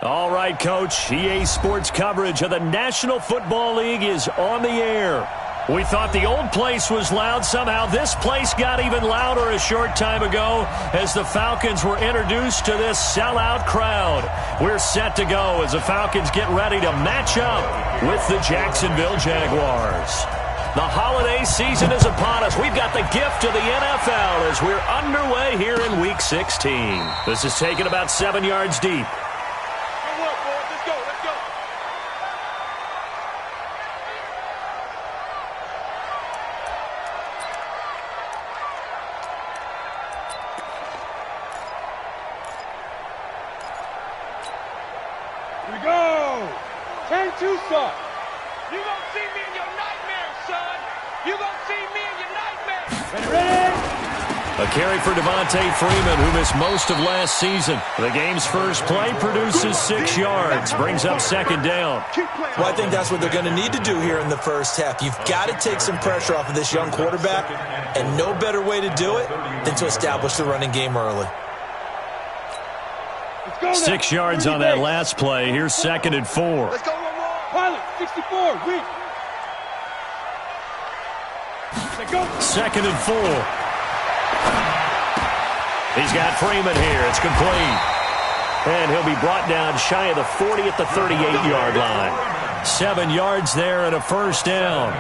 All right, Coach. EA Sports coverage of the National Football League is on the air. We thought the old place was loud. Somehow this place got even louder a short time ago as the Falcons were introduced to this sellout crowd. We're set to go as the Falcons get ready to match up with the Jacksonville Jaguars. The holiday season is upon us. We've got the gift of the NFL as we're underway here in Week 16. This is taken about 7 yards deep. A carry for Devontae Freeman, who missed most of last season. The game's first play produces 6 yards, brings up second down. Well, I think that's what they're going to need to do here in the first half. You've got to take some pressure off of this young quarterback, and no better way to do it than to establish the running game early. 6 yards on that last play. Here's 2nd and 4. Let's go one more. Pilot, 64, weak. 2nd and 4. He's got Freeman here. It's complete. And he'll be brought down shy of the 40 at the 38-yard line. 7 yards there and a first down.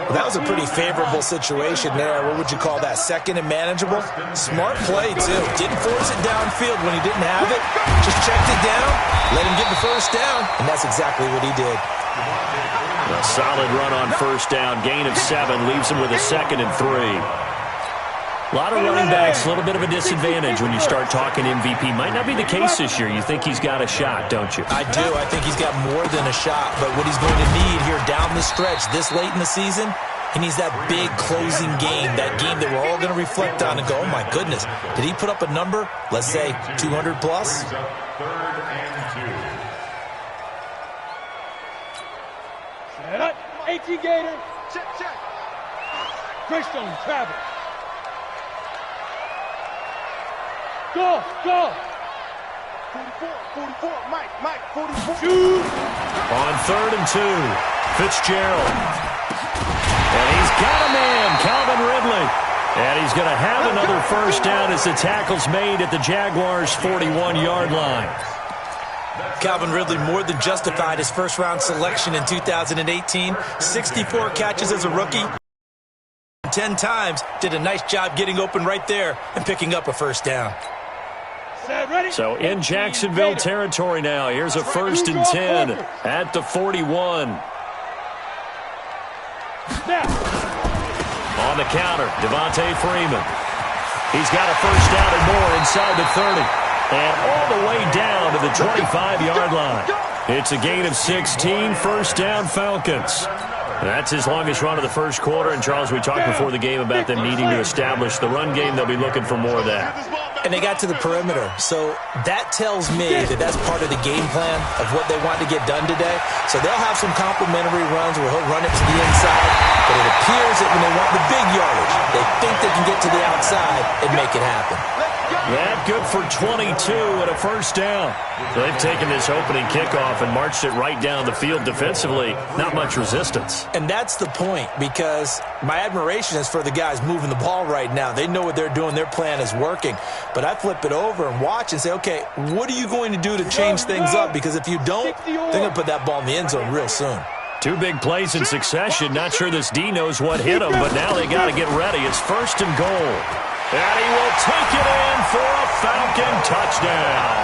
Well, that was a pretty favorable situation there. What would you call that? Second and manageable? Smart play, too. Didn't force it downfield when he didn't have it. Just checked it down, let him get the first down, and that's exactly what he did. A solid run on first down. Gain of 7 leaves him with a 2nd and 3. A lot of running backs, a little bit of a disadvantage when you start talking MVP. Might not be the case this year. You think he's got a shot, don't you? I do. I think he's got more than a shot. But what he's going to need here down the stretch this late in the season, he needs that big closing game, that game that we're all going to reflect on and go, oh, my goodness, did he put up a number, let's say, 200 plus? Set up. 18 Gator. Check, check. Greystone, travel. Go, go. 44, Mike, 44. Shoot. On 3rd and 2, Fitzgerald. And he's got a man, Calvin Ridley. And he's going to have another first down as the tackle's made at the Jaguars' 41-yard line. Calvin Ridley more than justified his first-round selection in 2018. 64 catches as a rookie. 10 times, did a nice job getting open right there and picking up a first down. So in Jacksonville territory now. Here's a 1st and 10 at the 41. On the counter, Devontae Freeman. He's got a first down and more inside the 30. And all the way down to the 25-yard line. It's a gain of 16, first down Falcons. That's his longest run of the first quarter. And, Charles, we talked before the game about them needing to establish the run game. They'll be looking for more of that. And they got to the perimeter. So that tells me that that's part of the game plan of what they want to get done today. So they'll have some complimentary runs where he'll run it to the inside. But it appears that when they want the big yardage, they think they can get to the outside and make it happen. That good for 22 and a first down. So they've taken this opening kickoff and marched it right down the field defensively. Not much resistance. And that's the point, because my admiration is for the guys moving the ball right now. They know what they're doing. Their plan is working. But I flip it over and watch and say, okay, what are you going to do to change things up? Because if you don't, they're going to put that ball in the end zone real soon. 2 big plays in succession. Not sure this D knows what hit him, but now they got to get ready. It's 1st and goal. And he will take it in for a Falcon touchdown.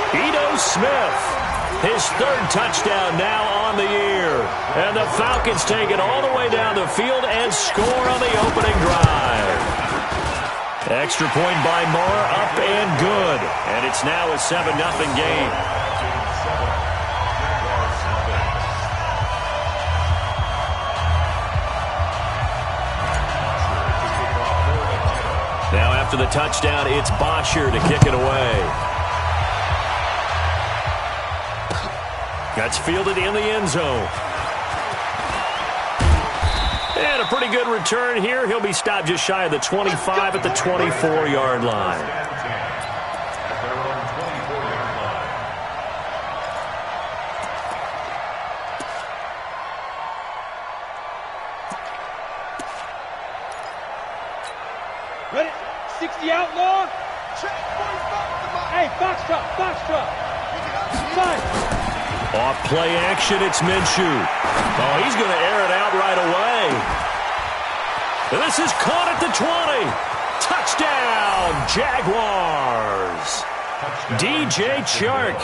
Ito Smith, his 3rd touchdown now on the year. And the Falcons take it all the way down the field and score on the opening drive. Extra point by Moore, up and good. And it's now a 7-0 game. Now after the touchdown, it's Bosher to kick it away. That's fielded in the end zone. And a pretty good return here. He'll be stopped just shy of the 25 at the 24-yard line. Ready? 60 outlaw. Hey, box drop, box drop. 5. Off play action, it's Minshew. Oh, he's going to air it out right away. And this is caught at the 20. Touchdown, Jaguars. DJ Chark,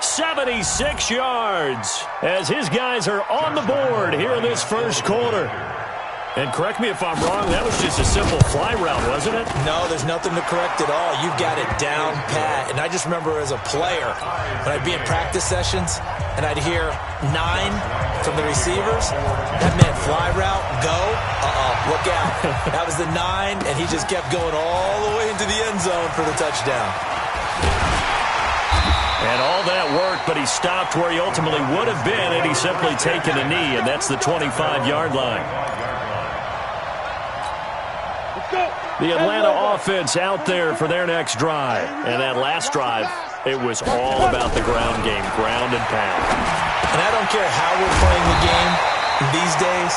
76 yards, as his guys are on the board here in this first quarter. And correct me if I'm wrong, that was just a simple fly route, wasn't it? No, there's nothing to correct at all. You've got it down pat. And I just remember as a player, when I'd be in practice sessions, and I'd hear 9 from the receivers, that meant fly route, go, look out. That was the 9, and he just kept going all the way into the end zone for the touchdown. And all that work, but he stopped where he ultimately would have been, and he's simply taken a knee, and that's the 25-yard line. The Atlanta offense out there for their next drive. And that last drive, it was all about the ground game, ground and pound. And I don't care how we're playing the game these days,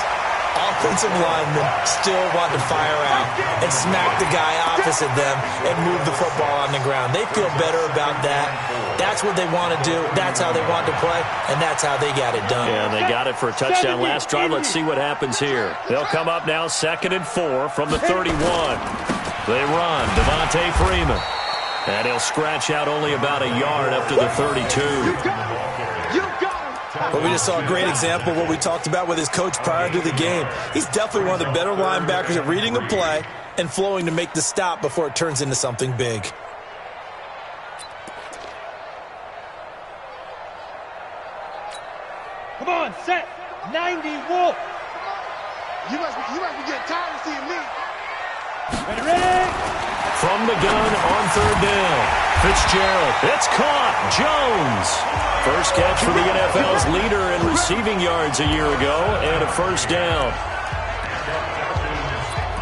offensive linemen still want to fire out and smack the guy opposite them and move the football on the ground. They feel better about that. That's what they want to do. That's how they want to play, and that's how they got it done. Yeah, they got it for a touchdown last drive. Let's see what happens here. They'll come up now 2nd and 4 from the 31. They run, Devontae Freeman. And he'll scratch out only about a yard up to the 32. Well, we just saw a great example of what we talked about with his coach prior to the game. He's definitely one of the better linebackers at reading a play and flowing to make the stop before it turns into something big. Come on, set. 90, Wolf. You must be getting tired of seeing me. Ready? From the gun on 3rd down. Fitzgerald. It's caught. Jones. First catch for the NFL's leader in receiving yards a year ago, and a first down.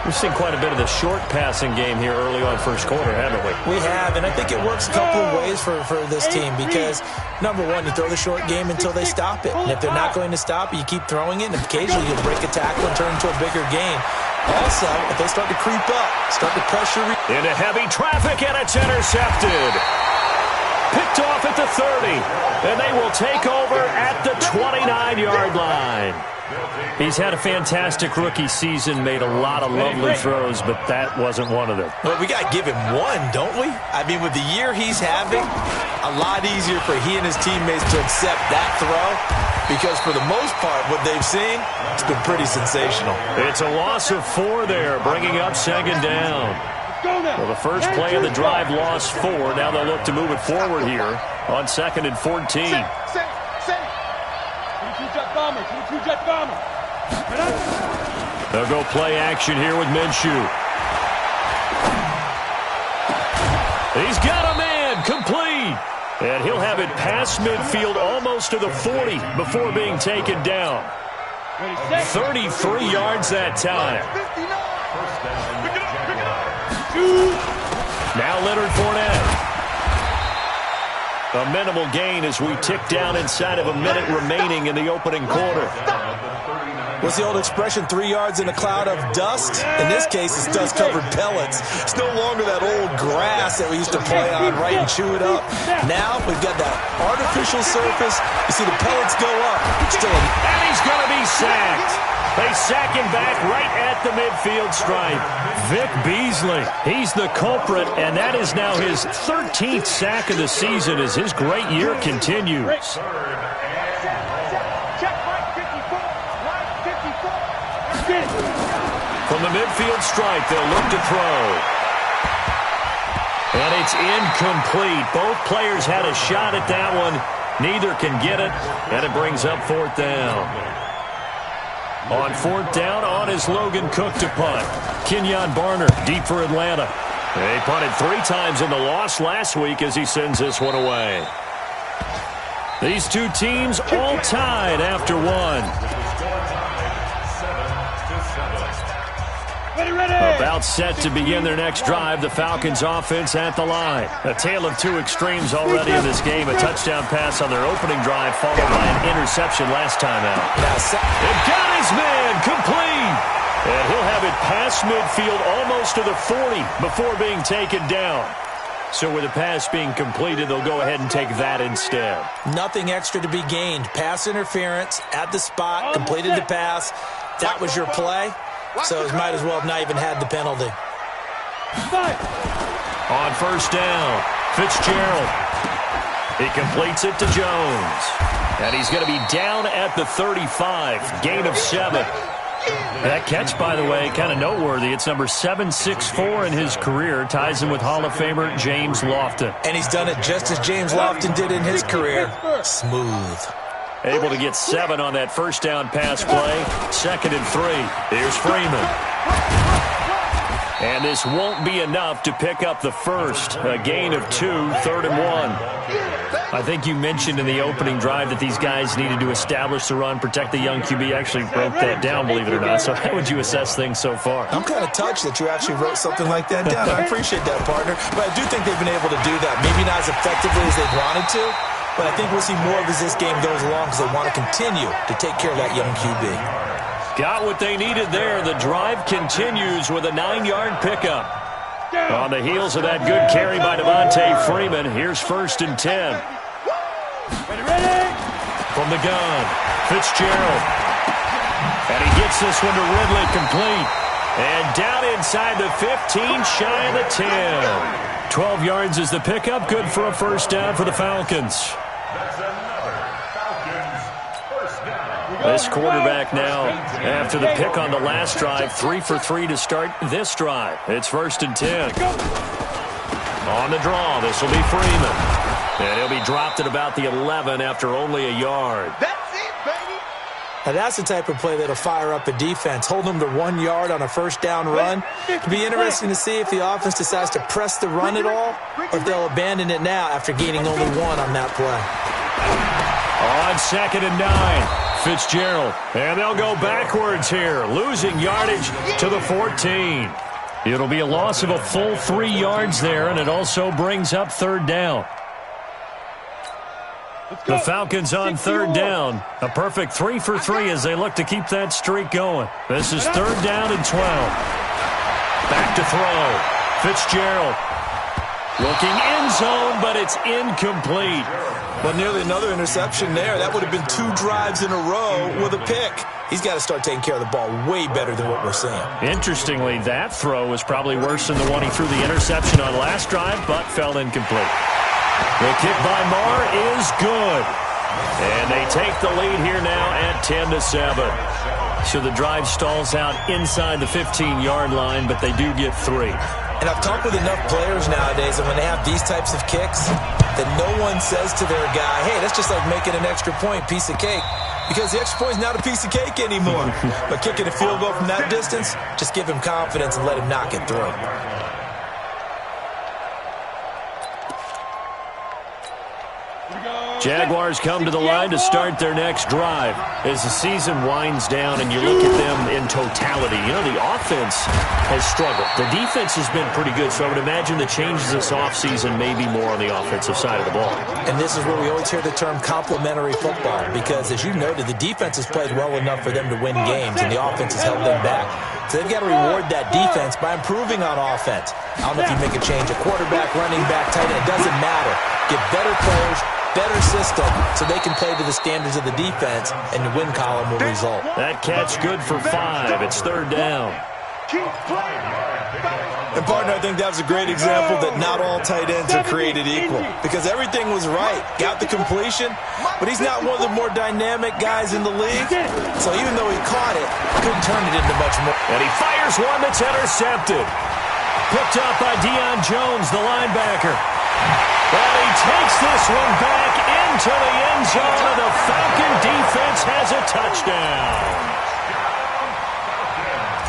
We've seen quite a bit of the short passing game here early on first quarter, haven't we? We have, and I think it works a couple of ways for this team because, number one, you throw the short game until they stop it. And if they're not going to stop it, you keep throwing it, and occasionally you'll break a tackle and turn into a bigger game. Also, if they start to creep up, start to pressure. Into heavy traffic, and it's intercepted. Picked off at the 30, and they will take over at the 29-yard line. He's had a fantastic rookie season, made a lot of lovely throws, but that wasn't one of them. Well, we got to give him one, don't we? I mean, with the year he's having, a lot easier for he and his teammates to accept that throw because for the most part, what they've seen, it's been pretty sensational. It's a loss of 4 there, bringing up 2nd down. Well, the first play of the drive lost 4. Now they'll look to move it forward here on 2nd and 14. 22-jet bomber, 22-jet bomber. They'll go play action here with Minshew. He's got a man, complete. And he'll have it past midfield almost to the 40 before being taken down. 33 yards that time. Now Leonard Fournette. A minimal gain as we tick down inside of a minute remaining in the opening quarter. What's the old expression, 3 yards in a cloud of dust? In this case, it's dust-covered pellets. It's no longer that old grass that we used to play on, right, and chew it up. Now we've got that artificial surface. You see the pellets go up. And he's going to be sacked. They sack him back right at the midfield stripe. Vic Beasley, he's the culprit, and that is now his 13th sack of the season as his great year continues. From the midfield stripe, they'll look to throw. And it's incomplete. Both players had a shot at that one. Neither can get it, and it brings up 4th down. On 4th down, on is Logan Cook to punt. Kenyon Barner, deep for Atlanta. They punted 3 times in the loss last week as he sends this one away. These two teams all tied after 1. About set to begin their next drive. The Falcons offense at the line. A tale of 2 extremes already in this game. A touchdown pass on their opening drive followed by an interception last time out. They've got his man complete. And he'll have it past midfield almost to the 40 before being taken down. So with the pass being completed, they'll go ahead and take that instead. Nothing extra to be gained. Pass interference at the spot, completed the pass. That was your play, so it might as well have not even had the penalty. On first down, Fitzgerald. He completes it to Jones. And he's going to be down at the 35, gain of 7. That catch, by the way, kind of noteworthy. It's number 764 in his career. Ties him with Hall of Famer James Lofton. And he's done it just as James Lofton did in his career. Smooth. Able to get 7 on that first down pass play. 2nd and 3. Here's Freeman. And this won't be enough to pick up the first. A gain of 2, 3rd and 1. I think you mentioned in the opening drive that these guys needed to establish the run, protect the young QB. Actually broke that down, believe it or not. So how would you assess things so far? I'm kind of touched that you actually wrote something like that down. I appreciate that, partner. But I do think they've been able to do that. Maybe not as effectively as they've wanted to, but I think we'll see more of as this game goes along because they want to continue to take care of that young QB. Got what they needed there. The drive continues with a 9-yard pickup. On the heels of that good carry by Devontae Freeman, here's 1st and 10. From the gun, Fitzgerald. And he gets this one to Ridley complete. And down inside the 15, shy of the 10. 12 yards is the pickup. Good for a first down for the Falcons. This quarterback now, after the pick on the last drive, 3 for 3 to start this drive. It's 1st and 10. On the draw, this will be Freeman. And he'll be dropped at about the 11 after only a yard. That's it, baby. Now that's the type of play that'll fire up a defense. Hold them to 1 yard on a first down run. It'll be interesting to see if the offense decides to press the run at all, or if they'll abandon it now after gaining only 1 on that play. On 2nd and 9, Fitzgerald. And they'll go backwards here, losing yardage to the 14. It'll be a loss of a full 3 yards there, and it also brings up 3rd down. The Falcons on 3rd down. A perfect 3 for 3 as they look to keep that streak going. This is 3rd down and 12. Back to throw. Fitzgerald. Looking end zone, but it's incomplete. But nearly another interception there. That would have been 2 drives in a row with a pick. He's got to start taking care of the ball way better than what we're seeing. Interestingly, that throw was probably worse than the one he threw the interception on last drive, but fell incomplete. The kick by Marr is good. And they take the lead here now at 10-7. So the drive stalls out inside the 15-yard line, but they do get 3. And I've talked with enough players nowadays that when they have these types of kicks, that no one says to their guy, hey, that's just like making an extra point, piece of cake. Because the extra point is not a piece of cake anymore. But kicking a field goal from that distance, just give him confidence and let him knock it through. Jaguars come to the line to start their next drive. As the season winds down and you look at them in totality, you know, the offense has struggled. The defense has been pretty good, so I would imagine the changes this offseason may be more on the offensive side of the ball. And this is where we always hear the term complementary football, because as you noted, the defense has played well enough for them to win games, and the offense has held them back. So they've got to reward that defense by improving on offense. I don't know if you make a change, a quarterback, running back, tight end, it doesn't matter. Get better players, better system, so they can play to the standards of the defense, and the win column will result. That catch good for 5. It's 3rd down. And, partner, I think that was a great example that not all tight ends are created equal, because everything was right. Got the completion, but he's not one of the more dynamic guys in the league. So even though he caught it, couldn't turn it into much more. And he fires one that's intercepted. Picked up by Deion Jones, the linebacker. And he takes this one back into the end zone, and the Falcon defense has a touchdown.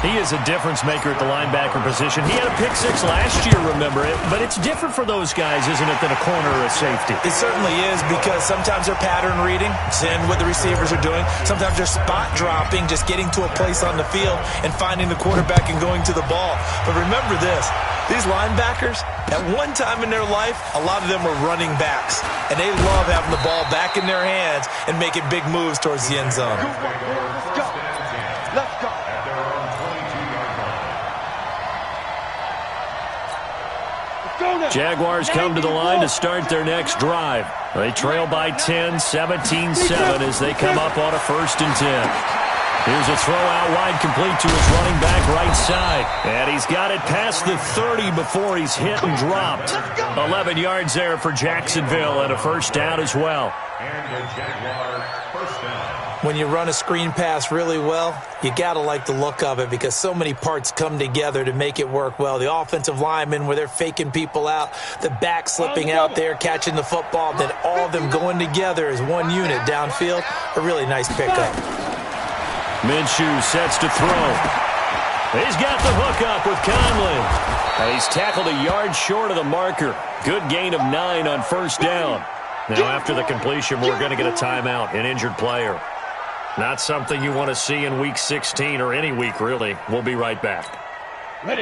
He is a difference maker at the linebacker position. He had a pick 6 last year, remember it, but it's different for those guys, isn't it, than a corner or a safety? It certainly is, because sometimes they're pattern reading, seeing what the receivers are doing. Sometimes they're spot dropping, just getting to a place on the field and finding the quarterback and going to the ball. But remember this, these linebackers, at one time in their life, a lot of them were running backs, and they love having the ball back in their hands and making big moves towards the end zone. Let's go. Jaguars come to the line to start their next drive. They trail by 10, 17-7 as they come up on a 1st and 10. Here's a throw out wide, complete to his running back right side. And he's got it past the 30 before he's hit and dropped. 11 yards there for Jacksonville and a 1st down as well. When you run a screen pass really well, you got to like the look of it because so many parts come together to make it work well. The offensive linemen, where they're faking people out, the back slipping out there, catching the football, then all of them going together as one unit downfield. A really nice pickup. Minshew sets to throw. He's got the hook up with Conley. He's tackled a yard short of the marker. Good gain of 9 on 1st down. Now after the completion, we're going to get a timeout, an injured player. Not something you want to see in Week 16 or any week, really. We'll be right back.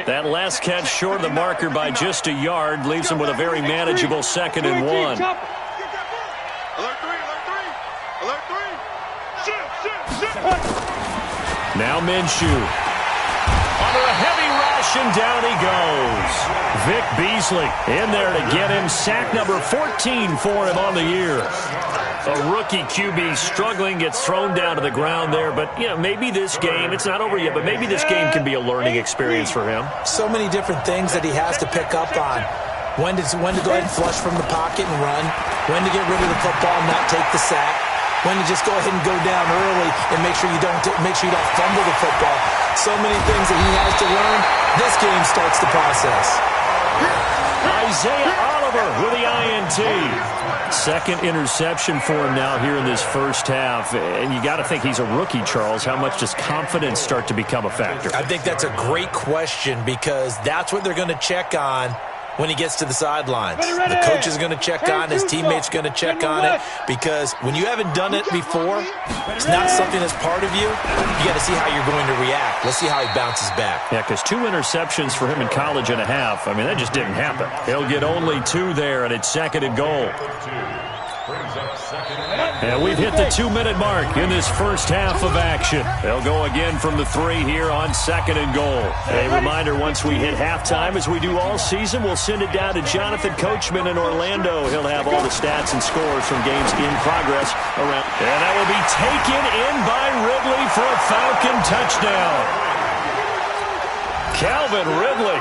That last catch short of the marker by just a yard leaves him with a very manageable 2nd and 1. Alert 3, alert 3, alert 3. Shoot. Now Minshew. Under a heavy rush, and down he goes. Vic Beasley in there to get him. Sack number 14 for him on the year. A rookie QB struggling, gets thrown down to the ground there. But, you know, maybe this game, it's not over yet, but maybe this game can be a learning experience for him. So many different things that he has to pick up on. When to go ahead and flush from the pocket and run. When to get rid of the football and not take the sack. When to just go ahead and go down early and make sure you don't fumble the football. So many things that he has to learn. This game starts the process. Isaiah Oliver with the INT. 2nd interception for him now here in this 1st half. And you got to think he's a rookie, Charles. How much does confidence start to become a factor? I think that's a great question because that's what they're going to check on when he gets to the sidelines. The coach is going to check on it. His teammates going to check on it because when you haven't done it before, it's not something that's part of you. You got to see how you're going to react. Let's see how he bounces back. Yeah, because 2 interceptions for him in college and a half. I mean, that just didn't happen. He'll get only 2 there, and it's 2nd and goal. And we've hit the 2-minute mark in this 1st half of action. They'll go again from the 3 here on 2nd and goal. A reminder, once we hit halftime, as we do all season, we'll send it down to Jonathan Coachman in Orlando. He'll have all the stats and scores from games in progress around. And that will be taken in by Ridley for a Falcon touchdown. Calvin Ridley,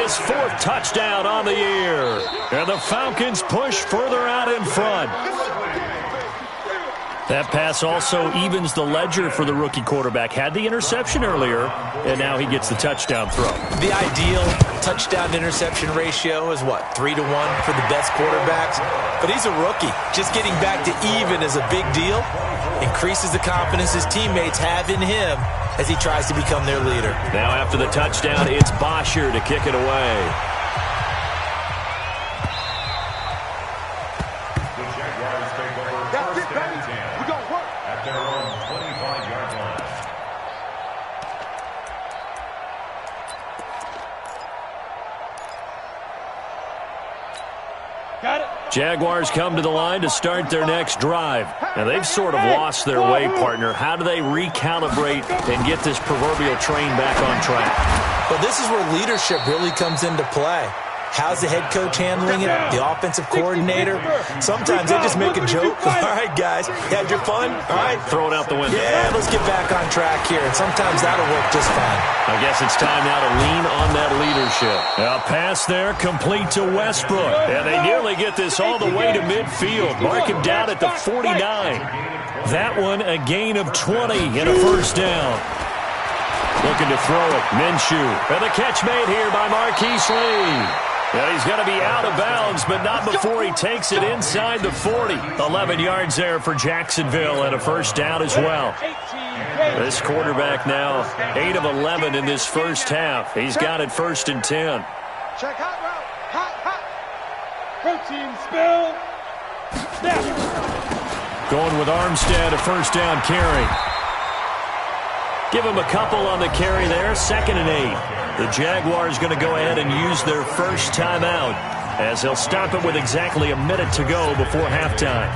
his 4th touchdown on the year. And the Falcons push further out in front. That pass also evens the ledger for the rookie quarterback. Had the interception earlier, and now he gets the touchdown throw. The ideal touchdown-interception ratio is, what, 3-1 for the best quarterbacks? But he's a rookie. Just getting back to even is a big deal. Increases the confidence his teammates have in him as he tries to become their leader. Now after the touchdown, it's Bosher to kick it away. Jaguars come to the line to start their next drive. Now, they've sort of lost their way, partner. How do they recalibrate and get this proverbial train back on track? Well, this is where leadership really comes into play. How's the head coach handling it? The offensive coordinator? Sometimes they just make a joke. All right, guys, had your fun? All right. Throw it out the window. Yeah, let's get back on track here. And sometimes that'll work just fine. I guess it's time now to lean on that leadership. A pass there complete to Westbrook. And they nearly get this all the way to midfield. Mark him down at the 49. That one a gain of 20 and a 1st down. Looking to throw it. Minshew. And the catch made here by Marquise Lee. Yeah, he's going to be out of bounds, but not before he takes it inside the 40. 11 yards there for Jacksonville and a 1st down as well. This quarterback now 8 of 11 in this 1st half. He's got it 1st and 10. Check hot route. Hot. Protein spill. Snap. Going with Armstead, a 1st down carry. Give him a couple on the carry there. 2nd and 8. The Jaguars going to go ahead and use their 1st timeout as they'll stop it with exactly a minute to go before halftime.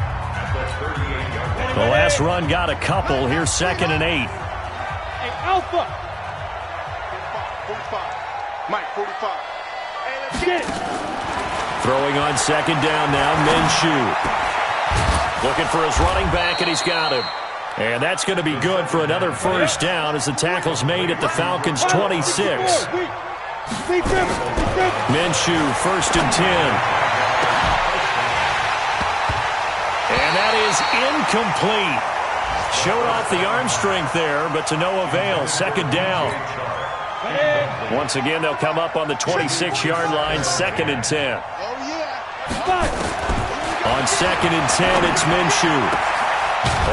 The last run got a couple. Here's 2nd and 8. Hey, Alpha. 45. Mike, 45. Hey, let's get it. Throwing on second down now, Minshew. Looking for his running back, and he's got him. And that's going to be good for another first down as the tackle's made at the Falcons' 26. Minshew, 1st and 10. And that is incomplete. Showed off the arm strength there, but to no avail. 2nd down. Once again, they'll come up on the 26-yard line, 2nd and 10. On 2nd and 10, it's Minshew.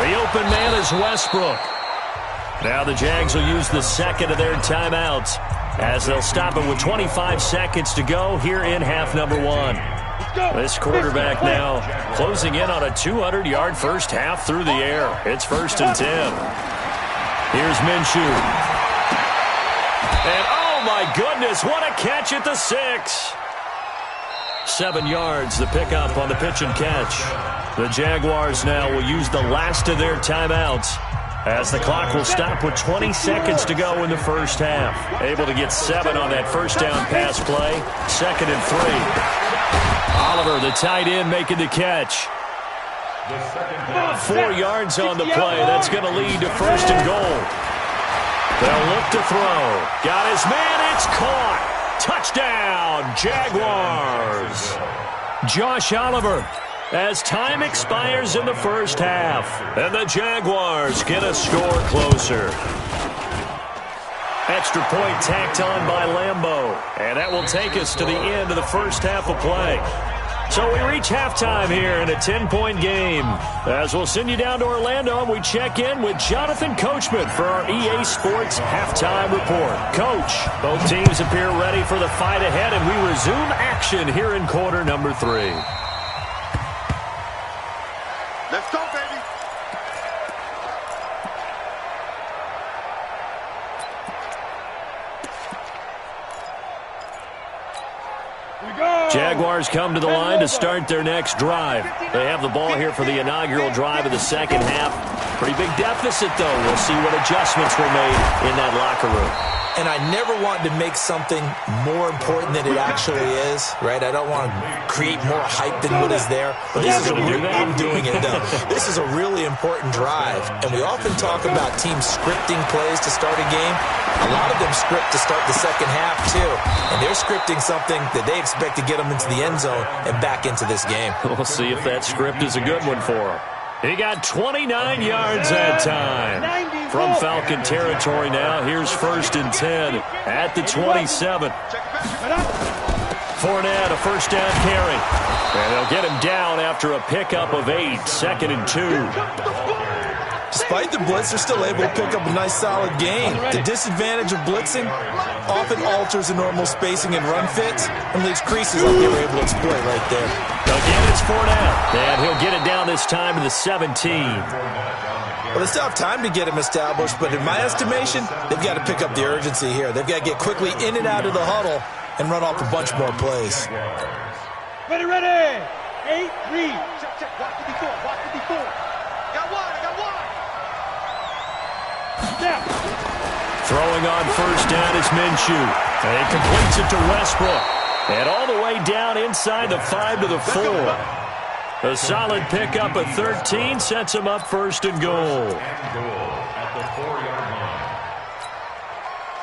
The open man is Westbrook. Now the Jags will use the second of their timeouts as they'll stop it with 25 seconds to go here in half number 1. This quarterback now closing in on a 200-yard first half through the air. It's 1st and 10. Here's Minshew. And oh my goodness, what a catch at the 6. 7 yards, the pickup on the pitch and catch. The Jaguars now will use the last of their timeouts as the clock will stop with 20 seconds to go in the first half. Able to get 7 on that first down pass play. 2nd and 3. Oliver, the tight end, making the catch. 4 yards on the play. That's going to lead to 1st and goal. They'll look to throw. Got his man. It's caught. Touchdown, Jaguars. Josh Oliver, as time expires in the first half, and the Jaguars get a score closer. Extra point tacked on by Lambeau, and that will take us to the end of the first half of play. So we reach halftime here in a 10-point game. As we'll send you down to Orlando, and we check in with Jonathan Coachman for our EA Sports Halftime Report. Coach, both teams appear ready for the fight ahead, and we resume action here in quarter number 3. Let's go, baby. Jaguars come to the line to start their next drive. They have the ball here for the inaugural drive of the second half. Pretty big deficit, though. We'll see what adjustments were made in that locker room. And I never want to make something more important than it actually is, right? I don't want to create more hype than what is there. But this is I'm doing it, though. This is a really important drive. And we often talk about teams scripting plays to start a game. A lot of them script to start the second half, too. And they're scripting something that they expect to get them into the end zone and back into this game. We'll see if that script is a good one for them. He got 29 yards that time. From Falcon territory now, here's 1st and 10 at the 27. Fournette, a first down carry. And they'll get him down after a pickup of 8, 2nd and 2. Despite the blitz, they're still able to pick up a nice, solid gain. The disadvantage of blitzing often alters the normal spacing and run fits and leaves creases like they were able to exploit right there. Again, it's Fournette, and he'll get it down this time to the 17. Well, they still have time to get him established, but in my estimation, they've got to pick up the urgency here. They've got to get quickly in and out of the huddle and run off a bunch more plays. Ready, ready. 8-3. Check. Watch the before. Got one. Throwing on first down is Minshew. And he completes it to Westbrook. And all the way down inside the 5 to the 4. A solid pickup of 13 sets him up 1st and goal.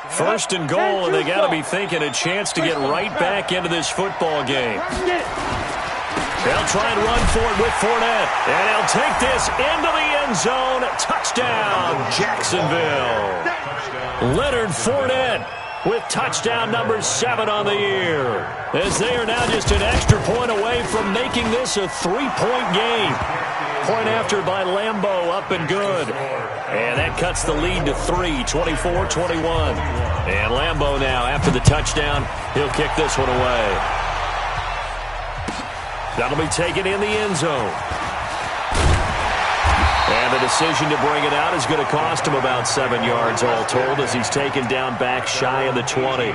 1st and goal, and they got to be thinking a chance to get right back into this football game. They'll try and run for it with Fournette. And he'll take this into the end zone. Touchdown, Jacksonville. Leonard Fournette with touchdown number 7 on the year. As they are now just an extra point away from making this a 3-point game. Point after by Lambeau, up and good. And that cuts the lead to 3, 24-21. And Lambeau now, after the touchdown, he'll kick this one away. That'll be taken in the end zone. And the decision to bring it out is going to cost him about 7 yards all told as he's taken down back shy of the 20.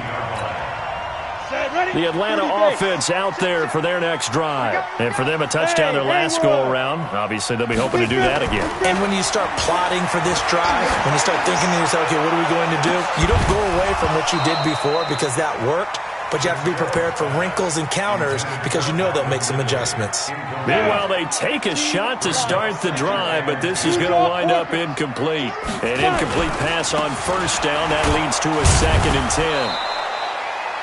The Atlanta offense out there for their next drive. And for them, a touchdown their last go-around. Obviously, they'll be hoping to do that again. And when you start plotting for this drive, when you start thinking to yourself, okay, what are we going to do? You don't go away from what you did before because that worked. but you have to be prepared for wrinkles and counters because you know they'll make some adjustments. Meanwhile, they take a shot to start the drive, but this is going to wind up incomplete. An incomplete pass on first down. That leads to a 2nd and 10.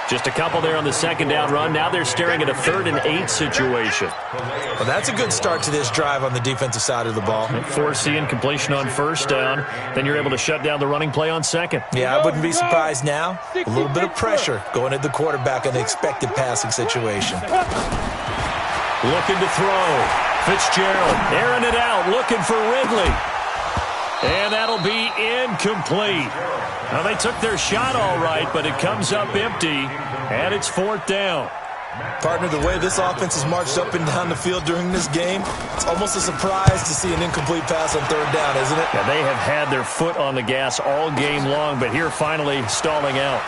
Just a couple there on the second down run. Now they're staring at a 3rd and 8 situation. Well, that's a good start to this drive on the defensive side of the ball. Force the incompletion on first down. Then you're able to shut down the running play on second. Yeah, I wouldn't be surprised now. A little bit of pressure going at the quarterback in an expected passing situation. Looking to throw. Fitzgerald airing it out, looking for Ridley. And that'll be incomplete. Now, they took their shot all right, but it comes up empty, and it's 4th down. Partner, the way this offense has marched up and down the field during this game, it's almost a surprise to see an incomplete pass on 3rd down, isn't it? Yeah, they have had their foot on the gas all game long, but here finally stalling out.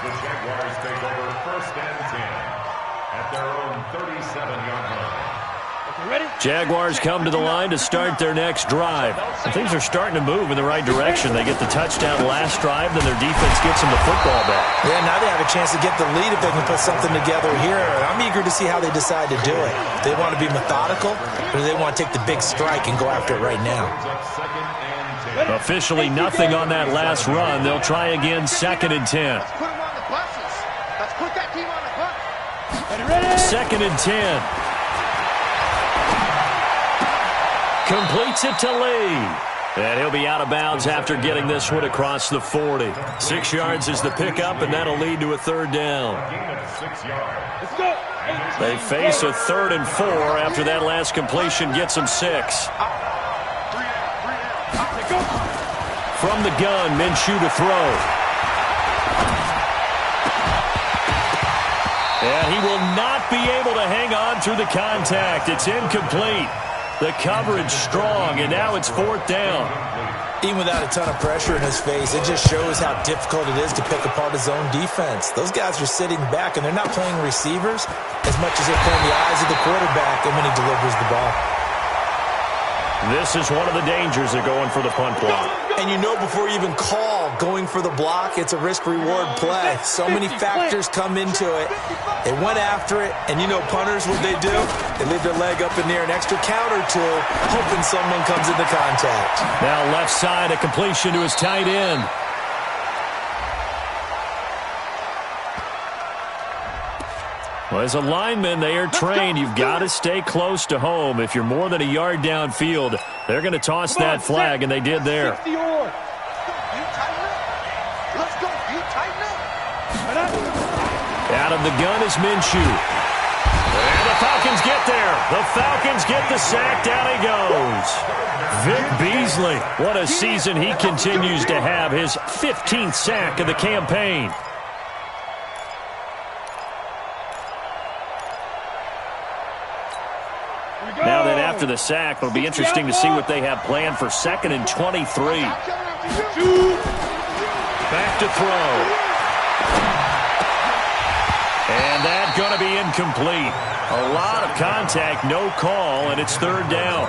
The Jaguars take over 1st and 10 at their own 37-yard line. Jaguars come to the line to start their next drive. And things are starting to move in the right direction. They get the touchdown last drive, then their defense gets them the football back. Yeah, now they have a chance to get the lead if they can put something together here. I'm eager to see how they decide to do it. Do they want to be methodical, or do they want to take the big strike and go after it right now? Officially nothing on that last run. They'll try again, 2nd and 10. Let's put them on the buses. Let's put that team on the bus. 2nd and 10. Completes it to Lee. And he'll be out of bounds after getting this one across the 40. 6 yards is the pickup, and that'll lead to a 3rd down. They face a 3rd and 4 after that last completion gets them 6. From the gun, Minshew to throw. And he will not be able to hang on through the contact. It's incomplete. The coverage strong, and now it's 4th down. Even without a ton of pressure in his face, it just shows how difficult it is to pick apart his own defense. Those guys are sitting back, and they're not playing receivers as much as they're playing the eyes of the quarterback and when he delivers the ball. This is one of the dangers of going for the punt block. And you know before you even call going for the block, it's a risk-reward play. So many factors come into it. They went after it, and you know punters, what they do? They leave their leg up in the air an extra count or two, hoping someone comes into contact. Now left side, a completion to his tight end. Well, as a lineman, they are trained. You've got to stay close to home. If you're more than a yard downfield, they're going to toss that flag, and they did there. Out of the gun is Minshew. And the Falcons get there. The Falcons get the sack. Down he goes. Vic Beasley. What a season he continues to have. His 15th sack of the campaign. Now that after the sack, it'll be interesting to see what they have planned for 2nd and 23. Back to throw. And that's going to be incomplete. A lot of contact, no call, and it's 3rd down.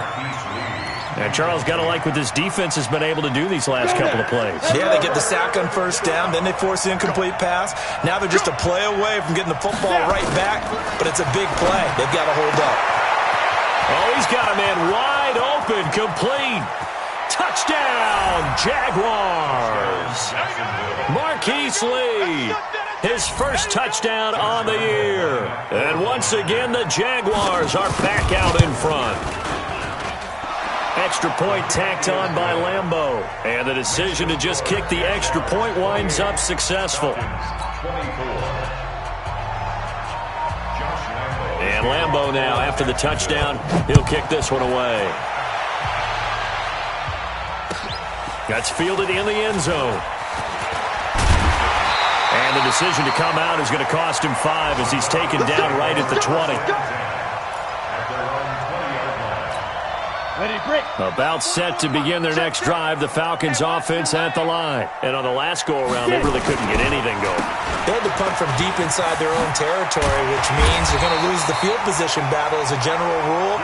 And Charles, got to like what this defense has been able to do these last couple of plays. Yeah, they get the sack on 1st down, then they force the incomplete pass. Now they're just a play away from getting the football right back, but it's a big play. They've got to hold up. Oh, he's got a man wide open, complete. Touchdown, Jaguars. Marquise Lee, his first touchdown on the year. And once again, the Jaguars are back out in front. Extra point tacked on by Lambeau. And the decision to just kick the extra point winds up successful. And Lambeau now, after the touchdown, he'll kick this one away. That's fielded in the end zone. And the decision to come out is going to cost him 5 as he's taken down right at the 20. About set to begin their next drive, the Falcons offense at the line. And on the last go-around, they really couldn't get anything going. They had to punt from deep inside their own territory, which means you're going to lose the field position battle as a general rule.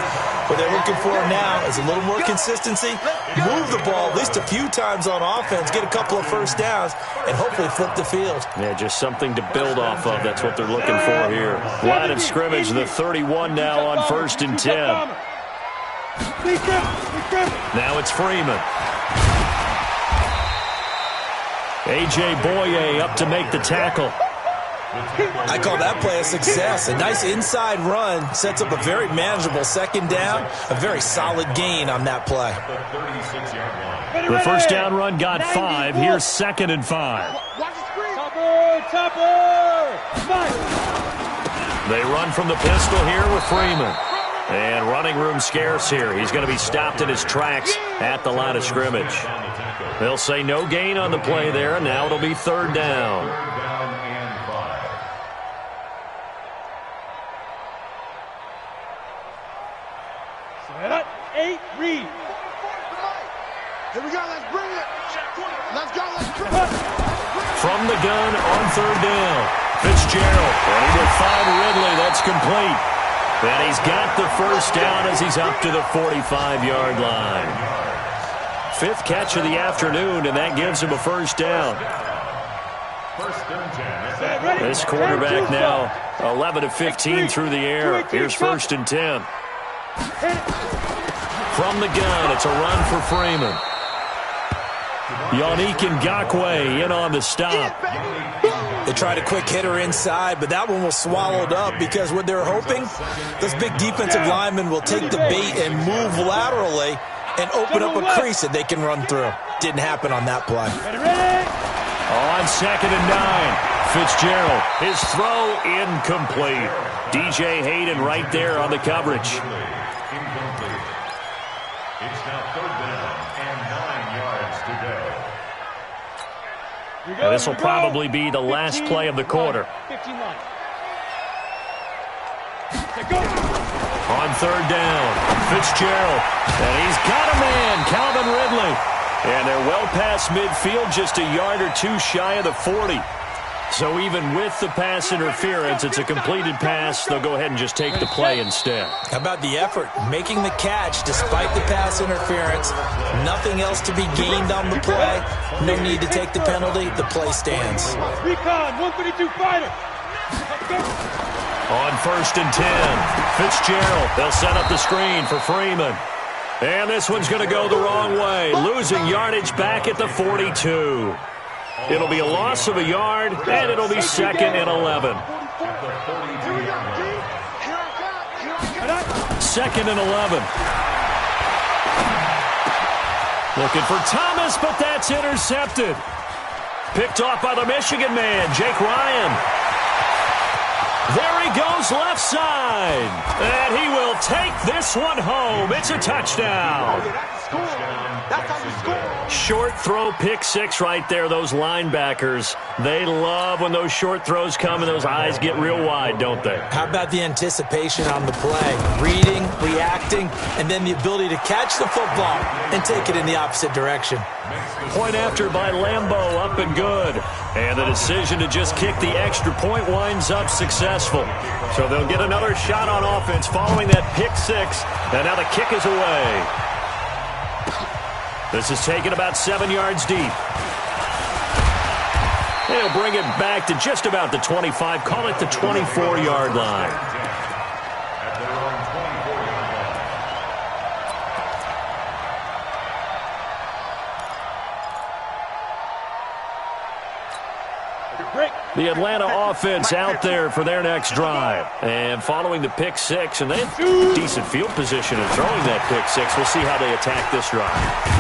What they're looking for now is a little more consistency, move the ball at least a few times on offense, get a couple of first downs, and hopefully flip the field. Yeah, just something to build off of. That's what they're looking for here. Line of scrimmage, the 31 now on 1st and 10. Now it's Freeman. A.J. Boye up to make the tackle. I call that play a success. A nice inside run sets up a very manageable second down. A very solid gain on that play. The first down run got 5. Here's 2nd and 5. They run from the pistol here with Freeman. And running room scarce here. He's going to be stopped in his tracks at the line of scrimmage. They'll say no gain on the play there, and now it'll be 3rd down. Set up, 8, read. Here we go, let's bring it. Let's go, let's bring it. From the gun on 3rd down. Fitzgerald, and he will find Ridley. That's complete. And he's got the first down as he's up to the 45-yard line. 5th catch of the afternoon, and that gives him a first down. This quarterback now 11 of 15 through the air. Here's 1st and 10. From the gun, it's a run for Freeman. Yannick Ngakoue in on the stop. They tried a quick hitter inside, but that one was swallowed up because what they're hoping, this big defensive lineman will take the bait and move laterally and open up a crease that they can run through. Didn't happen on that play. On 2nd and 9, Fitzgerald. His throw incomplete. DJ Hayden right there on the coverage. Incomplete. It's now 3rd down and 9 yards to go. And this will probably be the last play of the quarter. 15 line. On 3rd down, Fitzgerald. And he's got a man, Calvin Ridley. And they're well past midfield, just a yard or two shy of the 40. So even with the pass interference, it's a completed pass. They'll go ahead and just take the play instead. How about the effort? Making the catch despite the pass interference. Nothing else to be gained on the play. No need to take the penalty. The play stands. Recon, 132 fighter. On 1st and 10, Fitzgerald. They'll set up the screen for Freeman. And this one's going to go the wrong way. Losing yardage back at the 42. It'll be a loss of a yard, and it'll be 2nd and 11. 2nd and 11. Looking for Thomas, but that's intercepted. Picked off by the Michigan man, Jake Ryan. There he goes left side. And he will take this one home. It's a touchdown. That's how you score. Short throw, pick 6 right there. Those linebackers, they love when those short throws come and those eyes get real wide, don't they? How about the anticipation on the play? Reading, reacting, and then the ability to catch the football and take it in the opposite direction. Point after by Lambeau, up and good. And the decision to just kick the extra point winds up successful. So they'll get another shot on offense following that pick 6. And now the kick is away. This is taken about 7 yards deep. They'll bring it back to just about the 25. Call it the 24-yard line. At their own 24-yard line. The Atlanta offense out there for their next drive. And following the pick 6, and they have decent field position in throwing that pick 6. We'll see how they attack this drive.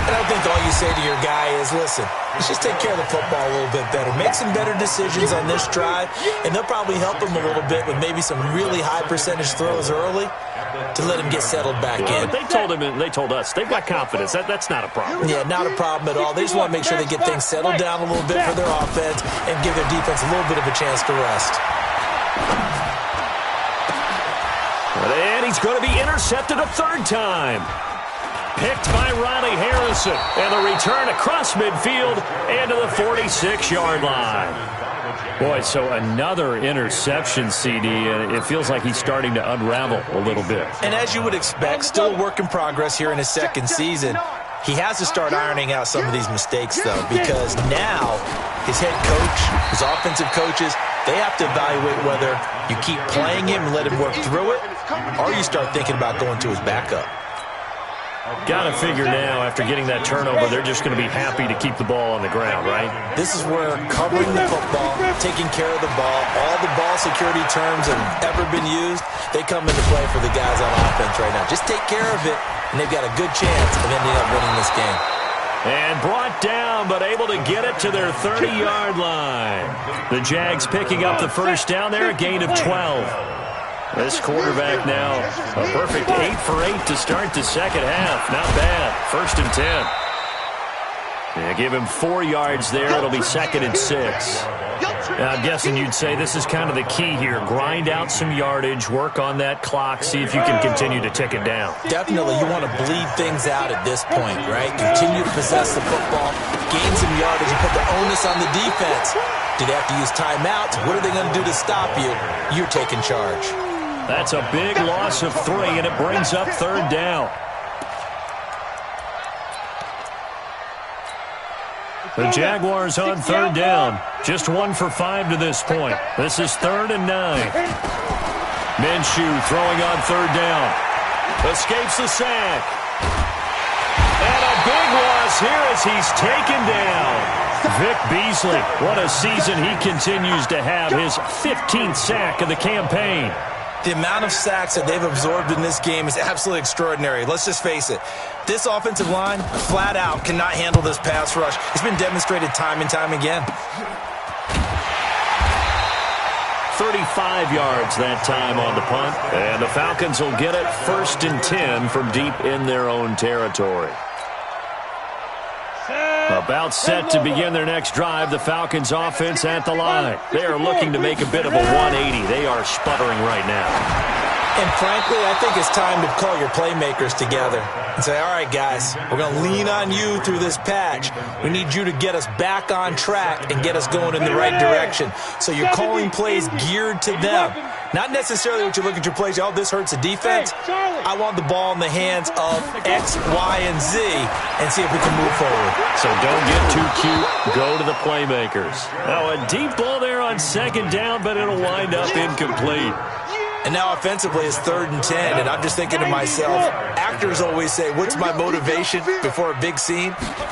And I think all you say to your guy is, listen, let's just take care of the football a little bit better. Make some better decisions on this drive, and they'll probably help him a little bit with maybe some really high percentage throws early to let him get settled back in. But they told him, and they told us, they've got confidence. That's not a problem. Yeah, not a problem at all. They just want to make sure they get things settled down a little bit for their offense and give their defense a little bit of a chance to rest. And he's going to be intercepted a 3rd time. picked by Ronnie Harrison. And the return across midfield and to the 46-yard line. Boy, so another interception, CD, and it feels like he's starting to unravel a little bit. And as you would expect, still a work in progress here in his second season. He has to start ironing out some of these mistakes, though, because now his head coach, his offensive coaches, they have to evaluate whether you keep playing him and let him work through it, or you start thinking about going to his backup. Got to figure now, after getting that turnover, they're just going to be happy to keep the ball on the ground, right? This is where covering the football, taking care of the ball, all the ball security terms that have ever been used, they come into play for the guys on offense right now. Just take care of it, and they've got a good chance of ending up winning this game. And brought down, but able to get it to their 30-yard line. The Jags picking up the first down there, a gain of 12. This quarterback now, a perfect 8 for 8 to start the second half. Not bad. 1st and 10. Yeah, give him 4 yards there. It'll be 2nd and 6. Now, I'm guessing you'd say this is kind of the key here. Grind out some yardage, work on that clock, see if you can continue to tick it down. Definitely. You want to bleed things out at this point, right? Continue to possess the football, gain some yardage, and put the onus on the defense. Do they have to use timeouts? What are they going to do to stop you? You're taking charge. That's a big loss of 3, and it brings up 3rd down. The Jaguars on 3rd down. Just 1 for 5 to this point. This is 3rd and 9. Minshew throwing on 3rd down. Escapes the sack. And a big loss here as he's taken down. Vic Beasley, what a season he continues to have. His 15th sack of the campaign. The amount of sacks that they've absorbed in this game is absolutely extraordinary. Let's just face it. This offensive line, flat out, cannot handle this pass rush. It's been demonstrated time and time again. 35 yards that time on the punt. And the Falcons will get it 1st and 10 from deep in their own territory. About set to begin their next drive, the Falcons offense at the line. They are looking to make a bit of a 180. They are sputtering right now. And frankly, I think it's time to call your playmakers together and say, all right, guys, we're going to lean on you through this patch. We need you to get us back on track and get us going in the right direction. So you're calling plays geared to them. Not necessarily what you look at your plays, oh, this hurts the defense. I want the ball in the hands of X, Y, and Z and see if we can move forward. So don't get too cute. Go to the playmakers. Now a deep ball there on 2nd down, but it'll wind up incomplete. And now offensively it's 3rd and 10, and I'm just thinking to myself, actors always say, what's my motivation before a big scene?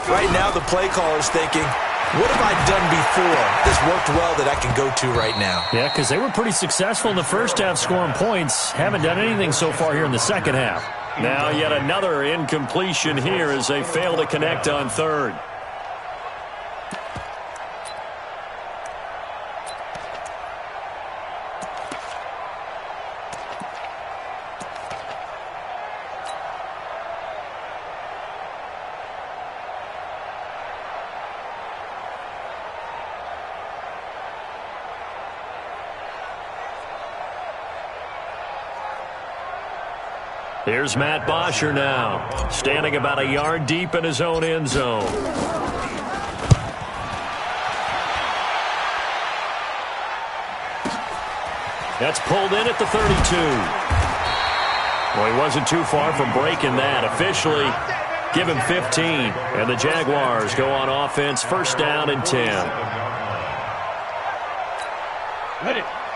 Right now the play caller's thinking, what have I done before that's worked well that I can go to right now? Yeah, because they were pretty successful in the first half scoring points. Haven't done anything so far here in the second half. Now yet another incompletion here as they fail to connect on 3rd. Here's Matt Bosher now, standing about a yard deep in his own end zone. That's pulled in at the 32. Well, he wasn't too far from breaking that. Officially, give him 15. And the Jaguars go on offense, 1st down and 10.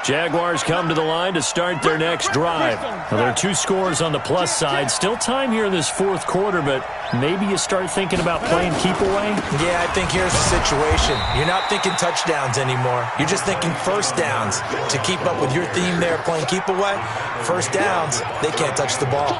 Jaguars come to the line to start their next drive. Now, there are 2 scores on the plus side. Still time here in this 4th quarter, but maybe you start thinking about playing keep away? Yeah, I think here's the situation. You're not thinking touchdowns anymore. You're just thinking 1st downs. To keep up with your theme there, playing keep away, 1st downs, they can't touch the ball.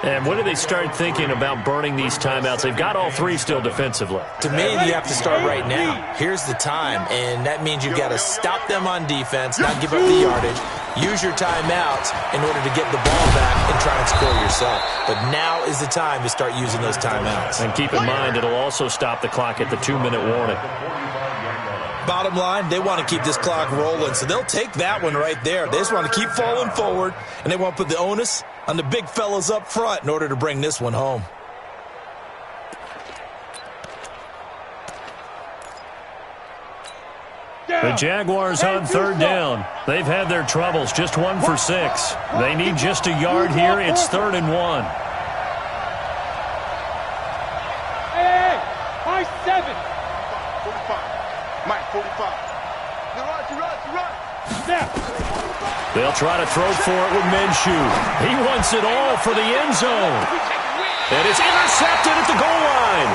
And when do they start thinking about burning these timeouts? They've got all 3 still defensively. To me, you have to start right now. Here's the time, and that means you've got to stop them on defense, not give up the yardage, use your timeouts in order to get the ball back and try and score yourself. But now is the time to start using those timeouts. And keep in mind, it'll also stop the clock at the 2-minute warning. Bottom line, they want to keep this clock rolling, so they'll take that one right there. They just want to keep falling forward, and they want to put the onus on the big fellas up front in order to bring this one home. The Jaguars on third down. They've had their troubles, just 1 for 6. They need just a yard here. It's 3rd and 1. Hey, high 7. 45. Mike, 45. You run. Snap. They'll try to throw for it with Minshew. He wants it all for the end zone. And it's intercepted at the goal line.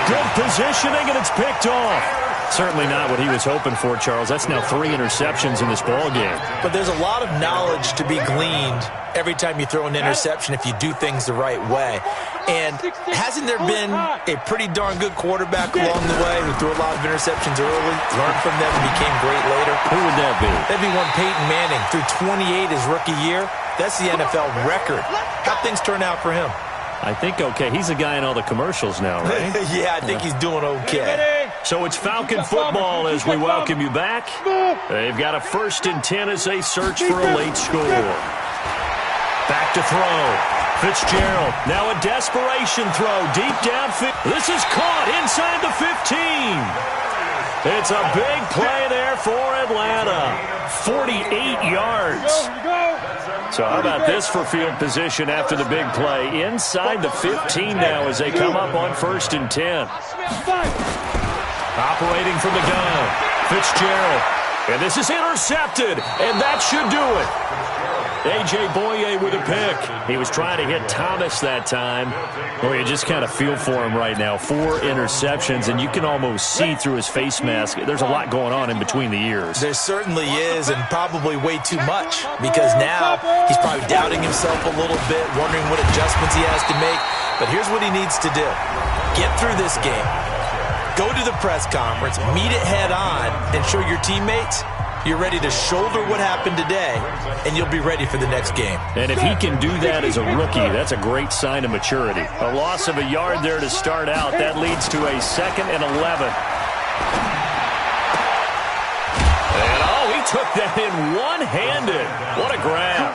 Good positioning, and it's picked off. Certainly not what he was hoping for, Charles. That's now 3 interceptions in this ball game. But there's a lot of knowledge to be gleaned every time you throw an interception if you do things the right way. And hasn't there been a pretty darn good quarterback along the way who threw a lot of interceptions early, learned from them, and became great later? Who would that be? That'd be one Peyton Manning. Threw 28 his rookie year. That's the NFL record. How'd things turn out for him? I think okay. He's a guy in all the commercials now, right? Yeah, I think he's doing okay. So it's Falcon football as we welcome you back. They've got a 1st and 10 as they search for a late score. Back to throw. Fitzgerald, now a desperation throw deep downfield. This is caught inside the 15. It's a big play there for Atlanta. 48 yards. So how about this for field position after the big play? Inside the 15 now as they come up on 1st and 10. Operating from the gun, Fitzgerald. And this is intercepted, and that should do it. A.J. Boye with a pick. He was trying to hit Thomas that time. Oh, you just kind of feel for him right now. 4 interceptions, and you can almost see through his face mask. There's a lot going on in between the ears. There certainly is, and probably way too much, because now he's probably doubting himself a little bit, wondering what adjustments he has to make. But here's what he needs to do. Get through this game. Go to the press conference, meet it head on, and show your teammates you're ready to shoulder what happened today, and you'll be ready for the next game. And if he can do that as a rookie, that's a great sign of maturity. A loss of a yard there to start out. That leads to a 2nd and 11. And, he took that in one-handed. What a grab.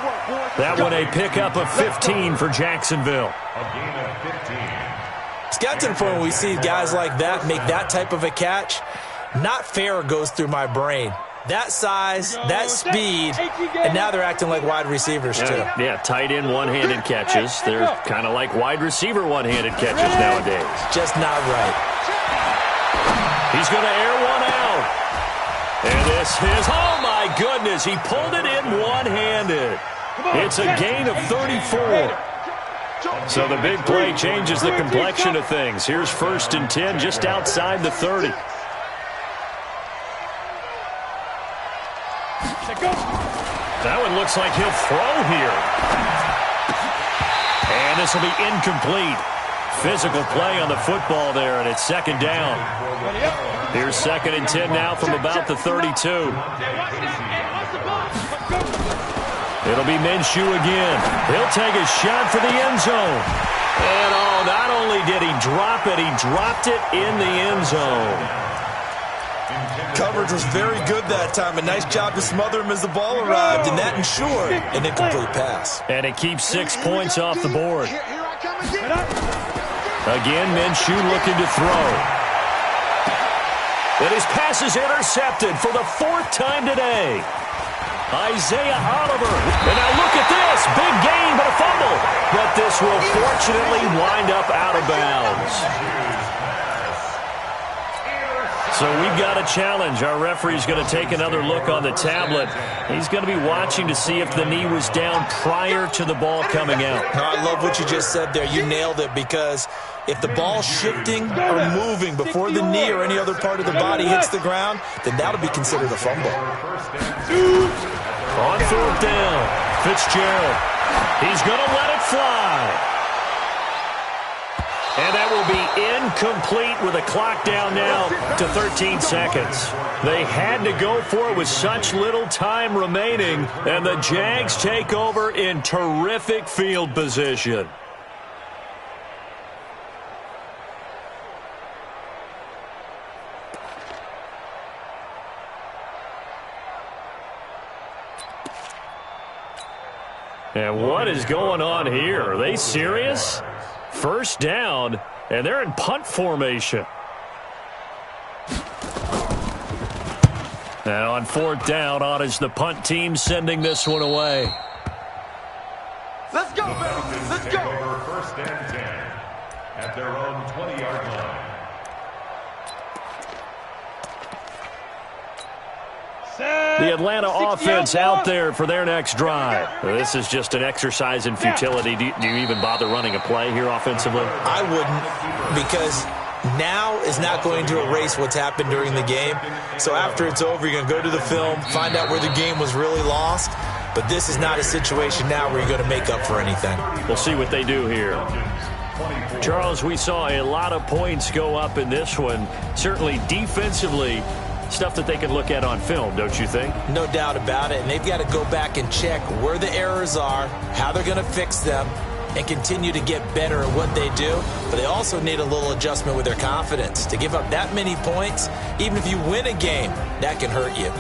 That one a pickup of 15 for Jacksonville. A gain of 15. It's got to the point where we see guys like that make that type of a catch. Not fair goes through my brain. That size, that speed, and now they're acting like wide receivers too. Yeah, tight end one-handed catches. They're kind of like wide receiver one-handed catches nowadays. Just not right. He's going to air one out. And this is, oh my goodness, he pulled it in one-handed. It's a gain of 34. So the big play changes the complexion of things. Here's 1st and 10 just outside the 30. That one looks like he'll throw here. And this will be incomplete. Physical play on the football there, and it's 2nd down. Here's 2nd and 10 now from about the 32. It'll be Minshew again. He'll take a shot for the end zone. And, not only did he drop it, he dropped it in the end zone. Coverage was very good that time. A nice job to smother him as the ball arrived, and that ensured an incomplete pass. And it keeps 6 points off the board. Again, Minshew looking to throw. And his pass is intercepted for the 4th time today. Isaiah Oliver. And now look at this. Big gain, but a fumble. But this will fortunately wind up out of bounds. So we've got a challenge. Our referee's going to take another look on the tablet. He's going to be watching to see if the knee was down prior to the ball coming out. I love what you just said there. You nailed it, because if the ball's shifting or moving before the knee or any other part of the body hits the ground, then that'll be considered a fumble. On 4th down, Fitzgerald. He's going to let it fly. And that will be incomplete with a clock down now to 13 seconds. They had to go for it with such little time remaining, and the Jags take over in terrific field position. And what is going on here? Are they serious? 1st down, and they're in punt formation. And on 4th down, on is the punt team sending this one away. Let's go, baby. Let's Take go. over 1st and 10 at their own 20-yard line. The Atlanta offense out there for their next drive. This is just an exercise in futility. Do you even bother running a play here offensively? I wouldn't, because now is not going to erase what's happened during the game. So after it's over, you're going to go to the film, find out where the game was really lost. But this is not a situation now where you're going to make up for anything. We'll see what they do here. Charles, we saw a lot of points go up in this one. Certainly defensively, stuff that they can look at on film, don't you think? No doubt about it. And they've got to go back and check where the errors are, how they're going to fix them, and continue to get better at what they do. But they also need a little adjustment with their confidence. To give up that many points, even if you win a game, that can hurt you.